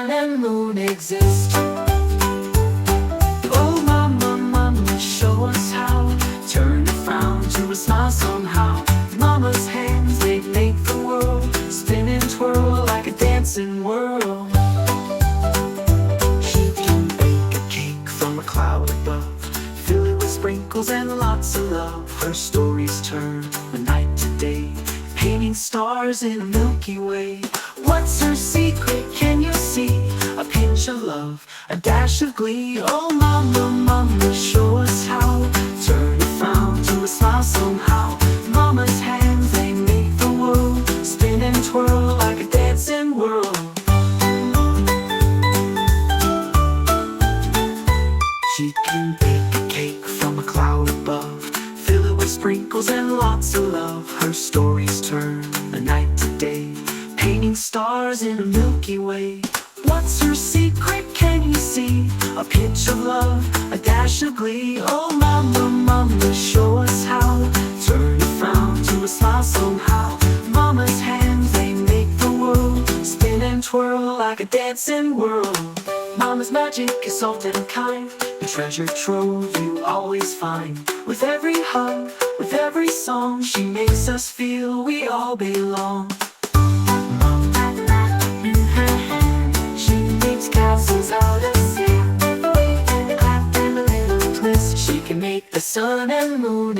sun and moon exist. Oh mama, mama, show us how. Turn a frown to a smile somehow. Mama's hands, they make the world spin and twirl like a dancing whirl. She can bake a cake from a cloud above, fill it with sprinkles and lots of love. Her stories turn the night to day, painting stars in a Milky Way. What's her secret, can you see? A pinch of love, a dash of glee. Oh mama, mama, show us how. Turn a frown to a smile somehow. Mama's hands, they make the world spin and twirl like a dancing whirl. She can bake a cake from a cloud above, fill it with sprinkles and lots of love. Her stories turn the night to day, painting stars in a Milky Way. What's her secret, can you see? A pinch of love, a dash of glee. Oh mama, mama, show us how. Turn a frown to a smile somehow. Mama's hands, they make the world spin and twirl like a dancing whirl. Mama's magic is soft and kind, a treasure trove you always find. With every hug, with every song, she makes us feel we all belong. Castles out of sea, clap and a little twist. She can make the sun and moon